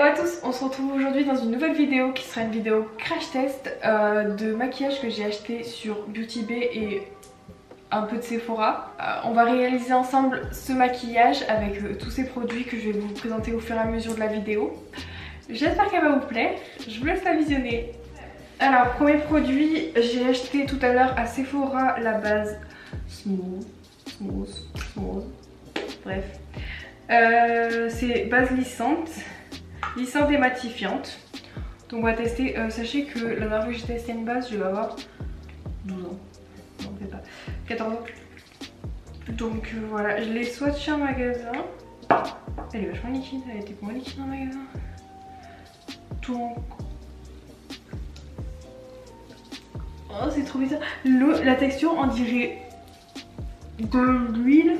Hello à tous, on se retrouve aujourd'hui dans une nouvelle vidéo qui sera une vidéo crash test de maquillage que j'ai acheté sur Beauty Bay et un peu de Sephora. On va réaliser ensemble ce maquillage avec tous ces produits que je vais vous présenter au fur et à mesure de la vidéo. J'espère qu'elle va vous plaire, je vous laisse la visionner. Alors, premier produit, j'ai acheté tout à l'heure à Sephora la base Smooth. Bref. C'est base lissante et matifiante. Donc on va tester. Sachez que la dernière fois que j'ai testé une base, je vais avoir 12 ans. Non, peut-être pas. 14 ans. Donc voilà, je l'ai swatché en magasin. Elle est vachement liquide, elle était moins liquide en magasin. Donc. Oh, c'est trop bizarre. La texture, on dirait de l'huile.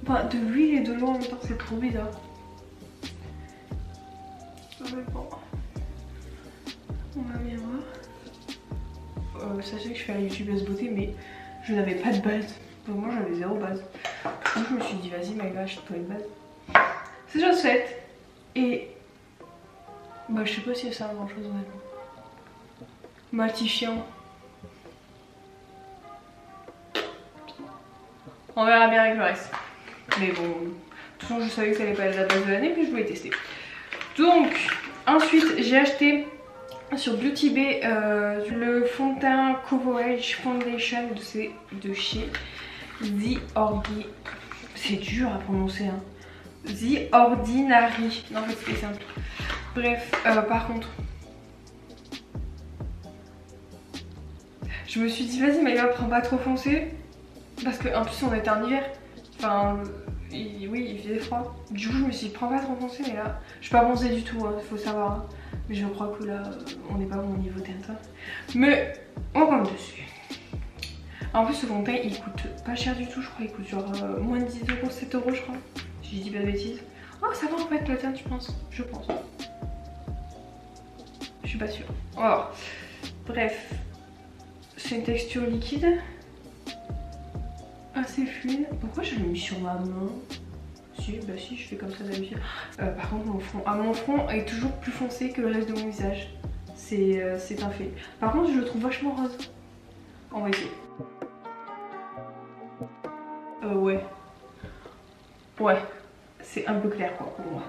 Enfin, de l'huile et de l'eau en même temps, c'est trop bizarre. Bon. On va bien voir. Sachez que je fais la youtubeuse beauté, mais je n'avais pas de base. Pour moi, j'avais zéro base. Donc, je me suis dit, vas-y, Maïva, achète-toi une base. C'est chose faite. Et. Bah, je sais pas si ça a grand chose honnêtement. Matifiant. On verra bien avec le reste. Mais bon, de toute façon, je savais que ça allait pas être la base de l'année, mais je voulais tester. Donc, ensuite, j'ai acheté sur Beauty Bay le fond de teint Coverage Foundation de chez The Ordinary. C'est dur à prononcer, hein. The Ordinary. Non, en fait, c'était simple. Bref, par contre, je me suis dit, vas-y, mais prends pas trop foncé. Parce qu'en plus, on était en hiver. Enfin, oui, il faisait froid. Du coup, je me suis dit, prends pas trop foncé, mais là, je suis pas bronzée du tout, hein, faut savoir. Hein. Mais je crois que là, on n'est pas bon au niveau teint. Mais on compte dessus. En plus, ce fond de teint, il coûte pas cher du tout, je crois. Il coûte genre moins de 10 euros, 7 euros, je crois. Si je dis pas de bêtises. Oh, ça va en fait, le teint, je pense. Je suis pas sûre. Alors, bref, c'est une texture liquide. Assez fluide. Pourquoi je l'ai mis sur ma main? Si, bah si, je fais comme ça d'habitude. Par contre, mon front est toujours plus foncé que le reste de mon visage. C'est un fait. Par contre, je le trouve vachement rose. On va essayer. Ouais. Ouais. C'est un peu clair quoi pour moi.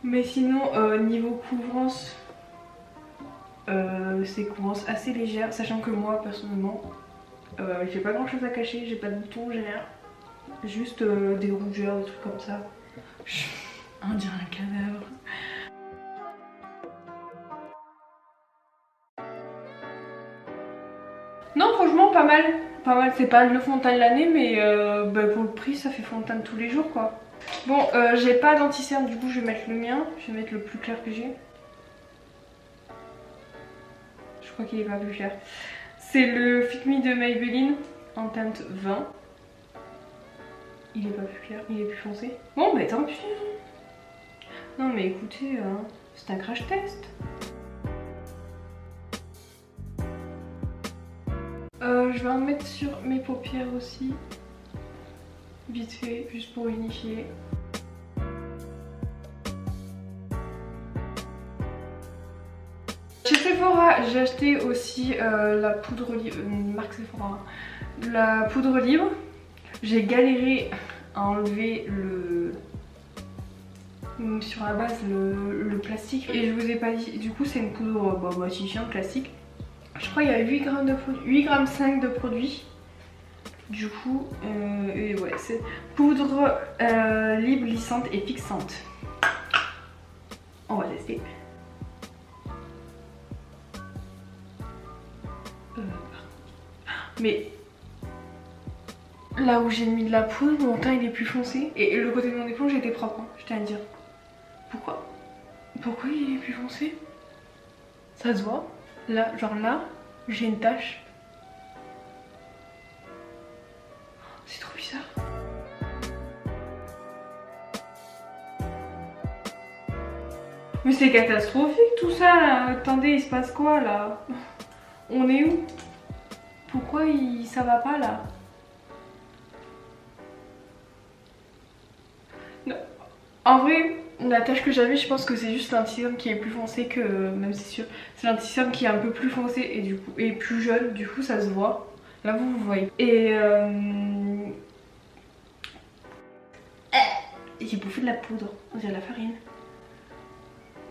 Mais sinon, niveau couvrance, c'est couvrance assez légère, sachant que moi personnellement j'ai pas grand chose à cacher, j'ai pas de boutons, j'ai rien, juste des rougeurs, des trucs comme ça. On dirait un cadavre. Non, franchement pas mal, c'est pas le fond de teint de l'année, mais bah, pour le prix ça fait fond de teint de tous les jours quoi. Bon, j'ai pas d'anti-cerne, du coup je vais mettre le mien, je vais mettre le plus clair que j'ai. Je crois qu'il est pas plus clair. C'est le Fit Me de Maybelline en teinte 20. Il est pas plus clair, il est plus foncé. Bon bah tant pis. Non mais écoutez, c'est un crash test. Je vais en mettre sur mes paupières aussi. Vite fait, juste pour unifier. Chez Sephora, j'ai acheté aussi la poudre libre, marque Sephora, la poudre libre. J'ai galéré à enlever sur la base le plastique et je vous ai pas dit, du coup c'est une poudre matifiante classique. Je crois qu'il y a 8 grammes de produit, 8 grammes 5 de produit. Du coup, et ouais, c'est poudre libre, lissante et fixante. On va tester. Mais là où j'ai mis de la poudre, mon teint il est plus foncé. Et le côté de mon éponge était propre, hein, je tiens à dire. Pourquoi il est plus foncé? Ça se voit. Là, genre là, j'ai une tache. C'est trop bizarre. Mais c'est catastrophique tout ça là. Attendez, il se passe quoi là? On est où? Pourquoi ça va pas là? Non. En vrai, la tache que j'avais, je pense que c'est juste l'anti-cerne qui est plus foncé que... même c'est sûr, c'est l'anti-cerne qui est un peu plus foncé et du coup et plus jaune, du coup ça se voit. Là vous voyez. Et j'ai bouffé de la poudre, on dirait de la farine.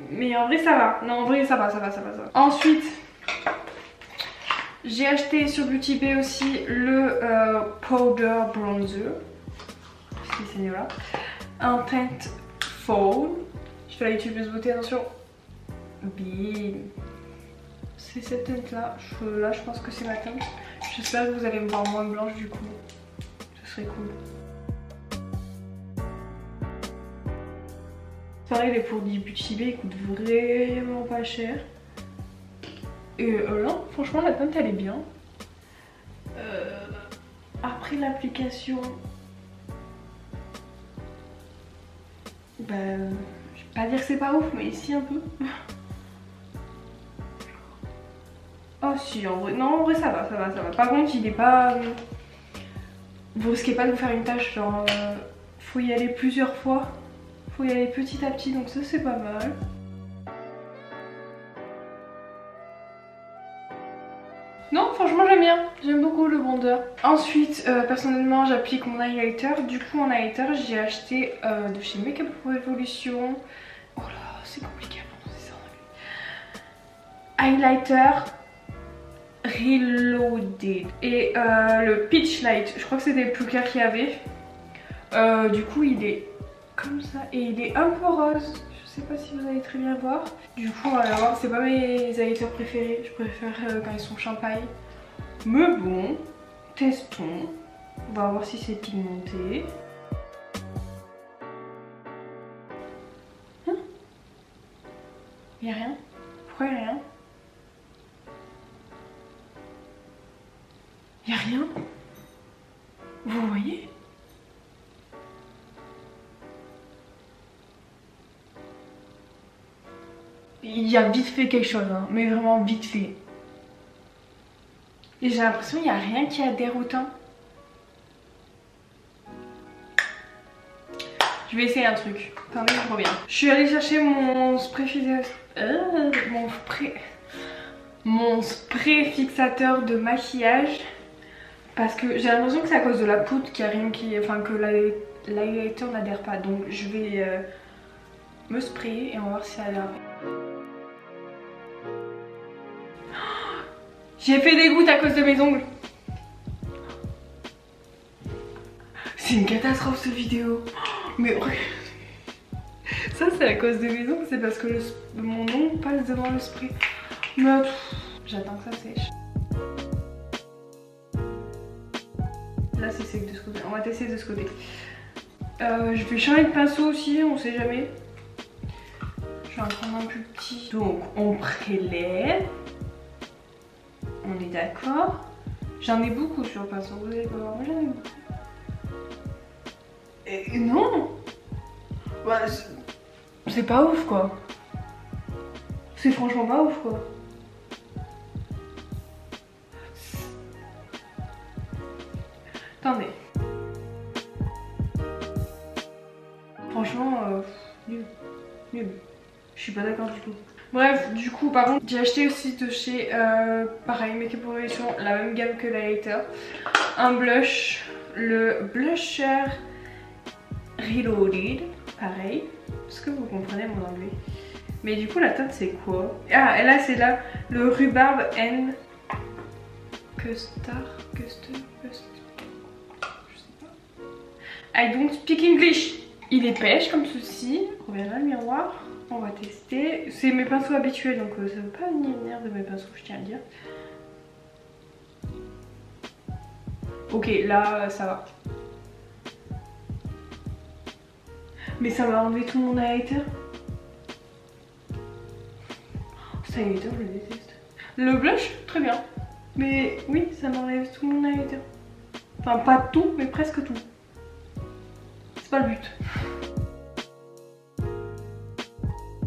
Mais en vrai ça va, non en vrai ça va. Ensuite, j'ai acheté sur Beauty Bay aussi le Powder Bronzer. C'est là. Un teint Fall. Je fais la youtubeuse beauté, attention. Bim. C'est cette teinte là. Là je pense que c'est ma teinte. J'espère que vous allez me voir moins blanche du coup. Ce serait cool. Pareil, les produits Beauty Bay coûtent vraiment pas cher. Et là, franchement, la teinte elle est bien. Après l'application, bah, je vais pas dire que c'est pas ouf, mais si un peu. Oh si, en vrai, non, en vrai ça va. Par contre, il est pas... Vous risquez pas de vous faire une tache, genre, faut y aller plusieurs fois. Faut y aller petit à petit, donc ça c'est pas mal. Non, franchement j'aime bien, j'aime beaucoup le bronzer. Ensuite, personnellement j'applique mon highlighter. Du coup en highlighter j'ai acheté de chez Makeup Revolution. Oh là, c'est compliqué à prononcer ça. Highlighter Reloaded. Et le Peach Light, je crois que c'était le plus clair qu'il y avait. Du coup il est comme ça et il est un peu rose. Je sais pas si vous allez très bien voir. Du coup on va voir, c'est pas mes highlighters préférés. Je préfère quand ils sont champagne. Mais bon, testons. On va voir si c'est pigmenté. Hein? Y'a rien? Pourquoi y'a rien? Y'a rien? Vous voyez? Il y a vite fait quelque chose, hein, mais vraiment vite fait. Et j'ai l'impression qu'il n'y a rien qui adhère autant. Je vais essayer un truc. Attendez, je reviens. Je suis allée chercher mon spray mon spray fixateur de maquillage. Parce que j'ai l'impression que c'est à cause de la poudre qu'il y a rien qui... Enfin que l'highlighter n'adhère pas. Donc je vais me sprayer et on va voir si ça adhère. J'ai fait des gouttes à cause de mes ongles. C'est une catastrophe cette vidéo. Mais ça c'est à cause de mes ongles, c'est parce que mon ongle passe devant le spray. Mais j'attends que ça sèche. Là c'est sec de ce côté, on va tester de ce côté. Je vais changer de pinceau aussi, on sait jamais. Je vais en prendre un plus petit. Donc on prélève. On est d'accord. J'en ai beaucoup sur le pinceau, vous allez pas voir, moi j'en ai beaucoup. Et non, bah, c'est pas ouf quoi. C'est franchement pas ouf quoi. Attendez. Franchement, nul. Je suis pas d'accord du tout. Bref, du coup, par contre, j'ai acheté aussi de chez, pareil, Makeup Revolution, la même gamme que l'highlighter. Un blush, le Blusher Reloaded, pareil. Est-ce que vous comprenez mon anglais? Mais du coup, la teinte, c'est quoi? Ah, et là, c'est là, le Rhubarb and Custard. Je sais pas. I don't speak English. Il est pêche comme ceci. On verra le miroir. On va tester. C'est mes pinceaux habituels donc ça ne veut pas venir de mes pinceaux, je tiens à le dire. Ok, là ça va. Mais ça m'a enlevé tout mon highlighter. Cet highlighter, je le déteste. Le blush, très bien. Mais oui, ça m'enlève tout mon highlighter. Enfin, pas tout, mais presque tout. C'est pas le but.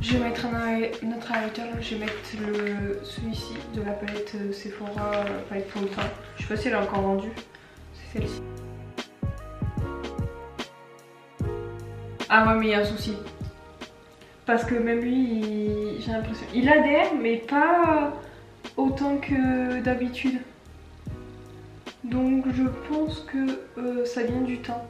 Je vais mettre notre highlighter, je vais mettre celui-ci de la palette Sephora, palette fond de teint. Je sais pas si elle est encore vendue, c'est celle-ci. Ah ouais, mais il y a un souci. Parce que même lui, j'ai l'impression... Il adhère, mais pas autant que d'habitude. Donc je pense que ça vient du temps.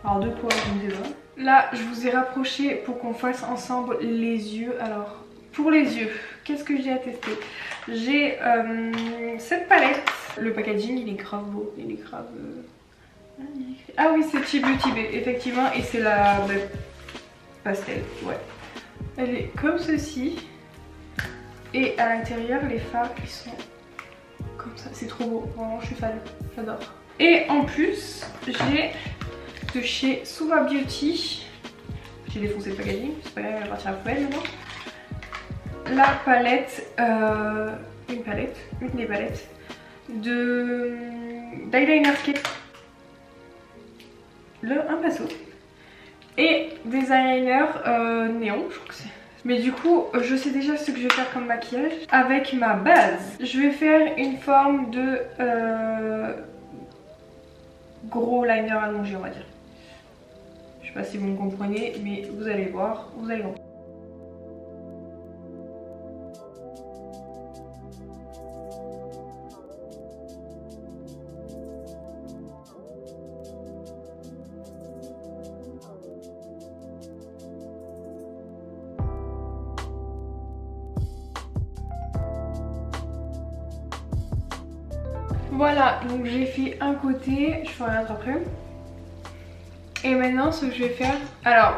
Alors de quoi, je ne sais pas. Là, je vous ai rapproché pour qu'on fasse ensemble les yeux. Alors, pour les yeux, qu'est-ce que j'ai à tester? J'ai cette palette. Le packaging, il est grave beau. Il est grave... Ah oui, c'est Chi Beauty Bay, effectivement. Et c'est la pastel, ouais. Elle est comme ceci. Et à l'intérieur, les fards, ils sont comme ça. C'est trop beau. Vraiment, je suis fan. J'adore. Et en plus, j'ai de chez Suva Beauty. J'ai défoncé le packaging. C'est pas grave, elle va partir à la poubelle maintenant. La palette, une des palettes d'eyeliner skate. Un pinceau. Et des eyeliners néon, je crois que c'est. Mais du coup, je sais déjà ce que je vais faire comme maquillage avec ma base. Je vais faire une forme de gros liner allongé, on va dire. Je sais pas si vous me comprenez, mais vous allez voir, vous allez voir. Voilà, donc j'ai fait un côté, je ferai un autre après. Et maintenant ce que je vais faire, alors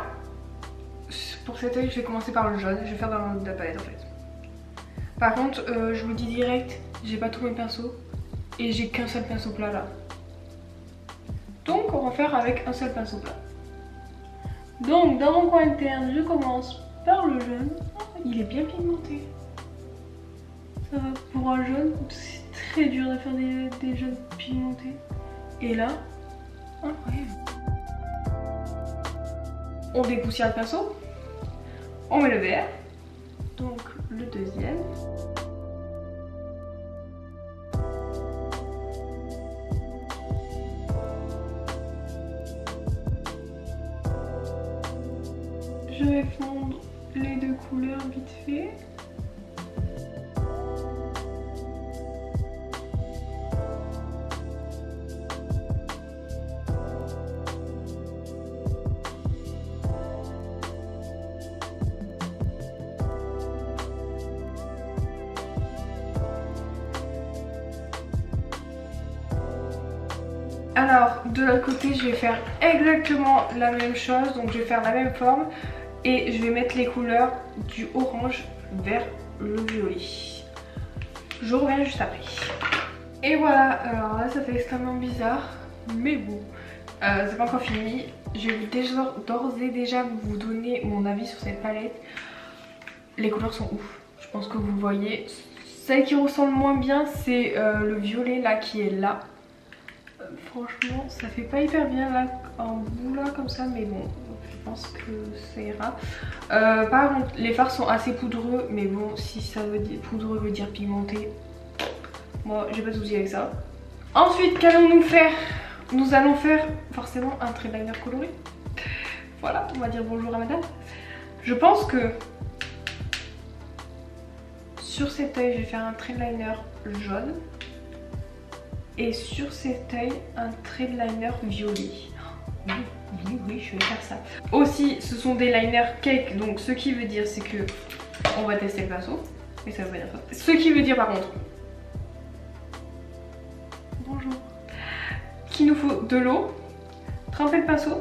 pour cet œil je vais commencer par le jaune, je vais faire dans le haut de la palette en fait. Par contre je vous dis direct, j'ai pas tous mes pinceaux et j'ai qu'un seul pinceau plat là. Donc on va faire avec un seul pinceau plat. Donc dans mon coin interne je commence par le jaune. Oh, il est bien pigmenté. Ça va pour un jaune, c'est très dur de faire des jaunes pigmentés. Et là, incroyable. On dépoussière le pinceau, on met le vert, donc le deuxième. Je vais fondre les deux couleurs vite fait. Alors de l'autre côté je vais faire exactement la même chose, donc je vais faire la même forme et je vais mettre les couleurs du orange vers le violet. Je reviens juste après. Et voilà, alors là ça fait extrêmement bizarre, mais bon, c'est pas encore fini. Je vais d'ores et déjà vous donner mon avis sur cette palette. Les couleurs sont ouf, je pense que vous voyez. Celle qui ressemble moins bien c'est le violet là qui est là. Franchement ça fait pas hyper bien là en bout là comme ça, mais bon je pense que ça ira. Par contre les fards sont assez poudreux, mais bon si ça veut dire poudreux veut dire pigmenté, moi j'ai pas de soucis avec ça. Ensuite qu'allons-nous faire? Nous allons faire forcément un trait de liner coloré. Voilà, on va dire bonjour à madame. Je pense que sur cet œil je vais faire un trait de liner jaune. Et sur cet œil, un trait de liner violet. Oui, je vais faire ça. Aussi, ce sont des liners cake, donc ce qui veut dire c'est que on va tester le pinceau. Et ça veut pas dire ça. Ce qui veut dire par contre, bonjour, qu'il nous faut de l'eau, tremper le pinceau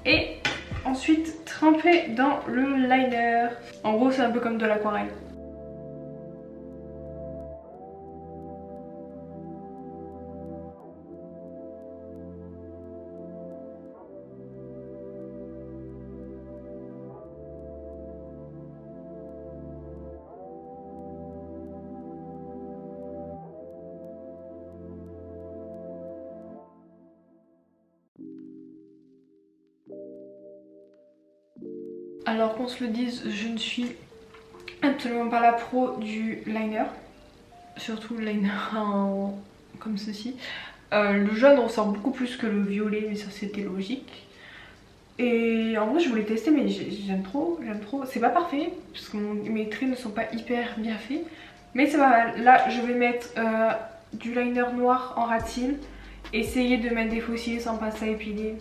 et ensuite tremper dans le liner. En gros, c'est un peu comme de l'aquarelle. Alors qu'on se le dise, je ne suis absolument pas la pro du liner. Surtout le liner comme ceci. Le jaune ressort beaucoup plus que le violet, mais ça c'était logique. Et en vrai je voulais tester mais j'aime trop, j'aime trop. C'est pas parfait parce que mes traits ne sont pas hyper bien faits. Mais c'est pas mal. Là je vais mettre du liner noir en ratine. Essayer de mettre des faux cils sans pince à épiler.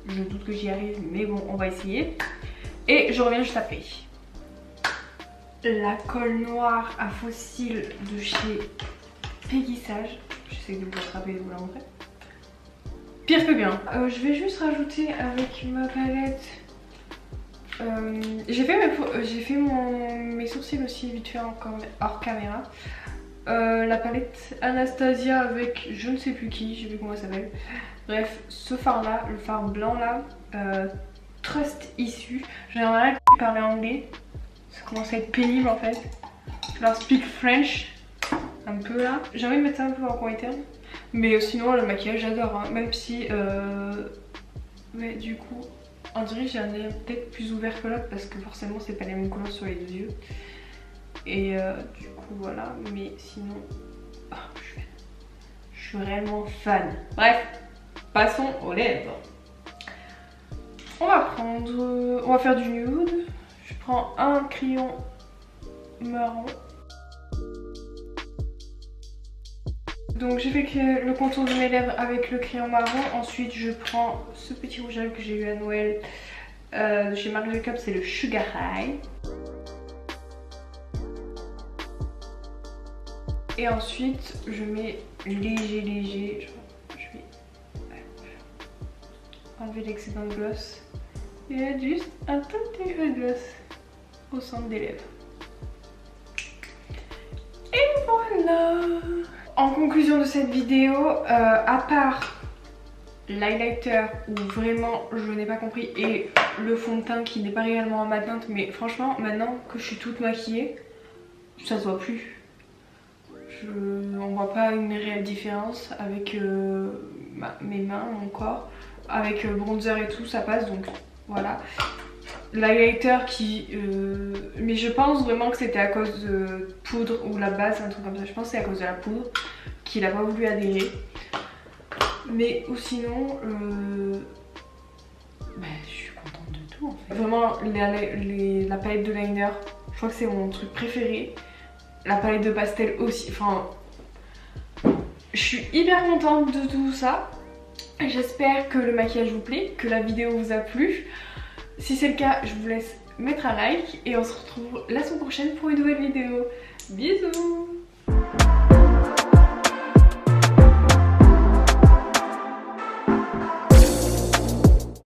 Je doute que j'y arrive mais bon on va essayer. Et je reviens juste après. La colle noire à faux cils de chez Peggy Sage. J'essaie de vous l'attraper et de vous la montrer. Pire que bien. Je vais juste rajouter avec ma palette. J'ai fait mes sourcils aussi vite fait hors caméra. La palette Anastasia avec je ne sais plus qui, je sais plus comment elle s'appelle. Bref, ce fard là, le fard blanc là, Trust Issue. J'en ai marre de parler anglais. Ça commence à être pénible en fait. Je leur speak French. Un peu là. J'ai envie de mettre ça un peu en coin interne. Mais sinon le maquillage j'adore hein. Même si mais du coup on dirait que j'ai un œil peut-être plus ouvert que l'autre parce que forcément c'est pas les mêmes couleurs sur les deux yeux. Et du coup voilà. Mais sinon je suis réellement fan. Bref, passons aux lèvres. On va faire du nude. Je prends un crayon marron. Donc j'ai fait le contour de mes lèvres avec le crayon marron. Ensuite je prends ce petit rouge à lèvres que j'ai eu à Noël de chez Marc Jacobs, c'est le Sugar High. Et ensuite je mets léger, je vais enlever l'excédent de gloss. Et là juste un tout petit peu de gloss au centre des lèvres. Et voilà. En conclusion de cette vidéo, à part l'highlighter où vraiment je n'ai pas compris et le fond de teint qui n'est pas réellement en mat teinte, mais franchement maintenant que je suis toute maquillée, ça se voit plus. On voit pas une réelle différence avec mes mains, mon corps. Avec bronzer et tout ça passe donc voilà. L'highlighter qui... mais je pense vraiment que c'était à cause de poudre ou la base, un truc comme ça. Je pense que c'est à cause de la poudre qu'il a pas voulu adhérer. Mais ou sinon... je suis contente de tout en fait. Vraiment la palette de liner, je crois que c'est mon truc préféré. La palette de pastel aussi. Enfin... Je suis hyper contente de tout ça. J'espère que le maquillage vous plaît, que la vidéo vous a plu. Si c'est le cas, je vous laisse mettre un like et on se retrouve la semaine prochaine pour une nouvelle vidéo. Bisous!